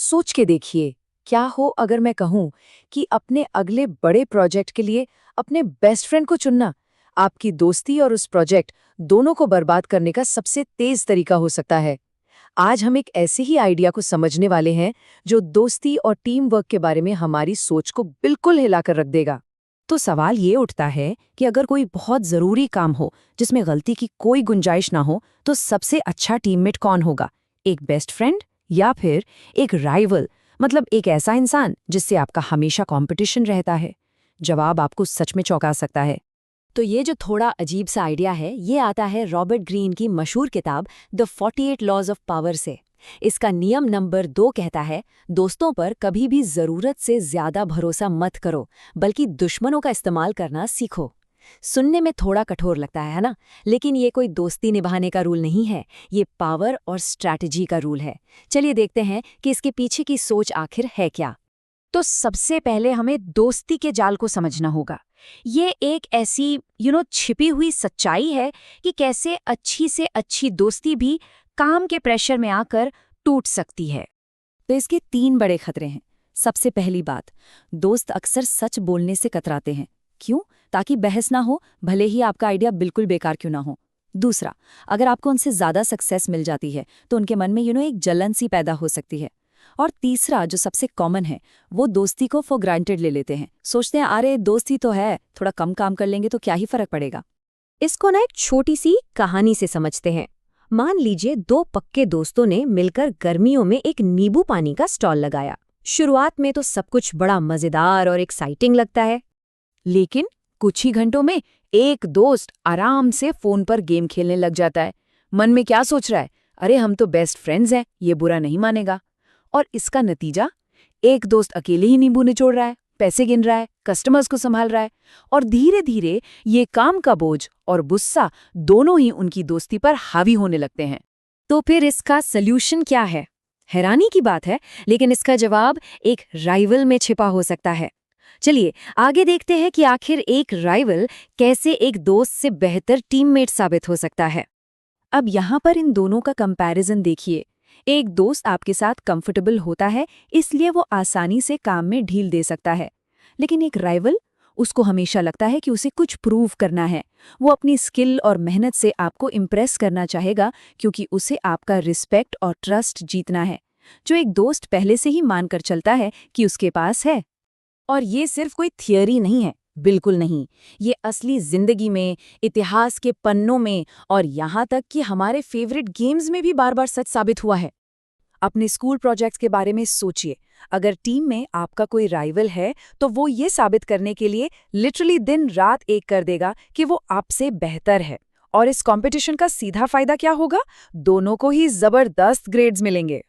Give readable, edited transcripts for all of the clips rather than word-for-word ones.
सोच के देखिए, क्या हो अगर मैं कहूँ कि अपने अगले बड़े प्रोजेक्ट के लिए अपने बेस्ट फ्रेंड को चुनना, आपकी दोस्ती और उस प्रोजेक्ट दोनों को बर्बाद करने का सबसे तेज तरीका हो सकता है। आज हम एक ऐसे ही आइडिया को समझने वाले हैं जो दोस्ती और टीम वर्क के बारे में हमारी सोच को बिल्कुल हिलाकर रख देगा। तो सवाल ये उठता है कि अगर कोई बहुत ज़रूरी काम हो जिसमें गलती की कोई गुंजाइश ना हो, तो सबसे अच्छा टीममेट कौन होगा? एक बेस्ट फ्रेंड या फिर एक राइवल, मतलब एक ऐसा इंसान जिससे आपका हमेशा कंपटीशन रहता है? जवाब आपको सच में चौंका सकता है। तो ये जो थोड़ा अजीब सा आइडिया है, ये आता है रॉबर्ट ग्रीन की मशहूर किताब द 48 लॉज ऑफ पावर से। इसका नियम नंबर 2 कहता है, दोस्तों पर कभी भी ज़रूरत से ज़्यादा भरोसा मत करो, बल्कि दुश्मनों का इस्तेमाल करना सीखो। सुनने में थोड़ा कठोर लगता है ना? लेकिन ये कोई दोस्ती निभाने का रूल नहीं है, ये पावर और स्ट्रैटेजी का रूल है। चलिए देखते हैं कि इसके पीछे की सोच आखिर है क्या। तो सबसे पहले हमें दोस्ती के जाल को समझना होगा। ये एक ऐसी छिपी हुई सच्चाई है कि कैसे अच्छी से अच्छी दोस्ती भी काम के प्रेशर में आकर टूट सकती है। तो इसके 3 बड़े खतरे हैं। सबसे पहली बात, दोस्त अक्सर सच बोलने से कतराते हैं। क्यों? ताकि बहस ना हो, भले ही आपका आइडिया बिल्कुल बेकार क्यों ना हो। दूसरा, अगर आपको उनसे ज़्यादा सक्सेस मिल जाती है तो उनके मन में एक जलन सी पैदा हो सकती है। और तीसरा, जो सबसे कॉमन है, वो दोस्ती को फॉर ग्रांटेड ले लेते हैं। सोचते हैं, अरे दोस्ती तो है, थोड़ा कम काम कर लेंगे तो क्या ही फर्क पड़ेगा। इसको एक छोटी सी कहानी से समझते हैं। मान लीजिए 2 पक्के दोस्तों ने मिलकर गर्मियों में एक नींबू पानी का स्टॉल लगाया। शुरुआत में तो सब कुछ बड़ा मजेदार और एक्साइटिंग लगता है। लेकिन कुछ ही घंटों में एक दोस्त आराम से फोन पर गेम खेलने लग जाता है। मन में क्या सोच रहा है? अरे हम तो बेस्ट फ्रेंड्स हैं, ये बुरा नहीं मानेगा। और इसका नतीजा, एक दोस्त अकेले ही नींबू निचोड़ रहा है, पैसे गिन रहा है, कस्टमर्स को संभाल रहा है, और धीरे धीरे ये काम का बोझ और गुस्सा दोनों ही उनकी दोस्ती पर हावी होने लगते हैं। तो फिर इसका सल्यूशन क्या है? हैरानी की बात है, लेकिन इसका जवाब एक राइवल में छिपा हो सकता है। चलिए आगे देखते हैं कि आखिर एक राइवल कैसे एक दोस्त से बेहतर टीममेट साबित हो सकता है। अब यहाँ पर इन दोनों का कंपैरिजन देखिए। एक दोस्त आपके साथ कंफर्टेबल होता है, इसलिए वो आसानी से काम में ढील दे सकता है। लेकिन एक राइवल, उसको हमेशा लगता है कि उसे कुछ प्रूव करना है। वो अपनी स्किल और मेहनत से आपको इम्प्रेस करना चाहेगा, क्योंकि उसे आपका रिस्पेक्ट और ट्रस्ट जीतना है, जो एक दोस्त पहले से ही मानकर चलता है कि उसके पास है। और ये सिर्फ कोई थियरी नहीं है, बिल्कुल नहीं। ये असली जिंदगी में, इतिहास के पन्नों में और यहाँ तक कि हमारे फेवरेट गेम्स में भी बार बार सच साबित हुआ है। अपने स्कूल प्रोजेक्ट्स के बारे में सोचिए। अगर टीम में आपका कोई राइवल है, तो वो ये साबित करने के लिए लिटरली दिन रात एक कर देगा कि वो आपसे बेहतर है। और इस कंपटीशन का सीधा फायदा क्या होगा? दोनों को ही जबरदस्त ग्रेड्स मिलेंगे।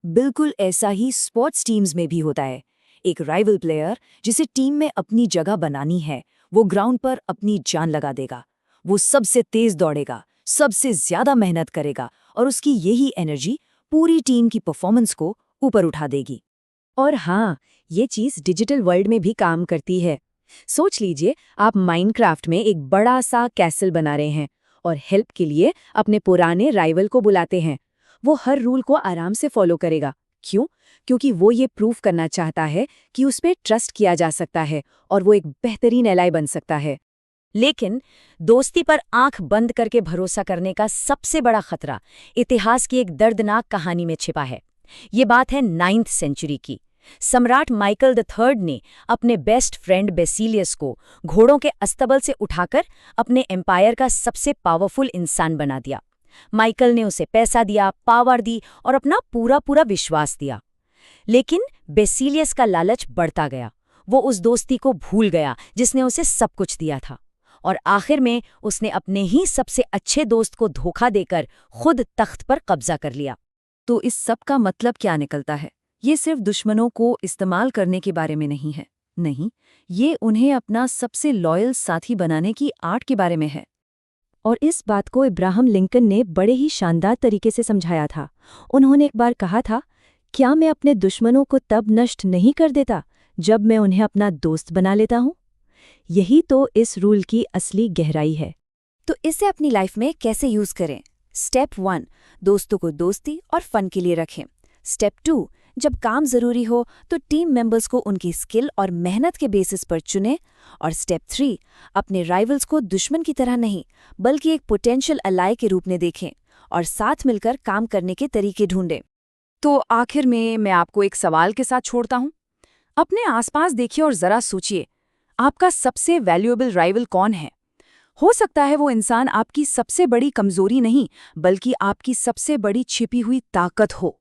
बिल्कुल ऐसा ही स्पोर्ट्स टीम्स में भी होता है। एक राइवल प्लेयर जिसे टीम में अपनी जगह बनानी है, वो ग्राउंड पर अपनी जान लगा देगा। वो सबसे तेज दौड़ेगा, सबसे ज्यादा मेहनत करेगा, और उसकी यही एनर्जी पूरी टीम की परफॉर्मेंस को ऊपर उठा देगी। और हाँ, ये चीज़ डिजिटल वर्ल्ड में भी काम करती है। सोच लीजिए, आप माइनक्राफ्ट में एक बड़ा सा कैसल बना रहे हैं और हेल्प के लिए अपने पुराने राइवल को बुलाते हैं। वो हर रूल को आराम से फॉलो करेगा। क्यों? क्योंकि वो ये प्रूव करना चाहता है कि उस पे ट्रस्ट किया जा सकता है और वो एक बेहतरीन एलाई बन सकता है। लेकिन दोस्ती पर आंख बंद करके भरोसा करने का सबसे बड़ा खतरा इतिहास की एक दर्दनाक कहानी में छिपा है। ये बात है 9th सेंचुरी की। सम्राट माइकल द थर्ड ने अपने बेस्ट फ्रेंड बेसिलियस को घोड़ों के अस्तबल से उठाकर अपने एम्पायर का सबसे पावरफुल इंसान बना दिया। माइकल ने उसे पैसा दिया, पावर दी और अपना पूरा पूरा विश्वास दिया। लेकिन बेसिलियस का लालच बढ़ता गया। वो उस दोस्ती को भूल गया जिसने उसे सब कुछ दिया था, और आखिर में उसने अपने ही सबसे अच्छे दोस्त को धोखा देकर खुद तख्त पर कब्जा कर लिया। तो इस सब का मतलब क्या निकलता है? ये सिर्फ दुश्मनों को इस्तेमाल करने के बारे में नहीं है। नहीं, ये उन्हें अपना सबसे लॉयल साथी बनाने की आर्ट के बारे में है। और इस बात को इब्राहम लिंकन ने बड़े ही शानदार तरीके से समझाया था। उन्होंने एक बार कहा था, क्या मैं अपने दुश्मनों को तब नष्ट नहीं कर देता जब मैं उन्हें अपना दोस्त बना लेता हूँ? यही तो इस रूल की असली गहराई है। तो इसे अपनी लाइफ में कैसे यूज करें? स्टेप 1, दोस्तों को दोस्ती और फन के लिए रखें। स्टेप 2, जब काम जरूरी हो तो टीम मेंबर्स को उनकी स्किल और मेहनत के बेसिस पर चुने। और स्टेप 3, अपने राइवल्स को दुश्मन की तरह नहीं बल्कि एक पोटेंशियल अलाय के रूप में देखें और साथ मिलकर काम करने के तरीके ढूंढें। तो आखिर में मैं आपको एक सवाल के साथ छोड़ता हूँ। अपने आसपास देखिए और जरा सोचिए, आपका सबसे वैल्यूएबल राइवल कौन है? हो सकता है वो इंसान आपकी सबसे बड़ी कमजोरी नहीं, बल्कि आपकी सबसे बड़ी छिपी हुई ताकत हो।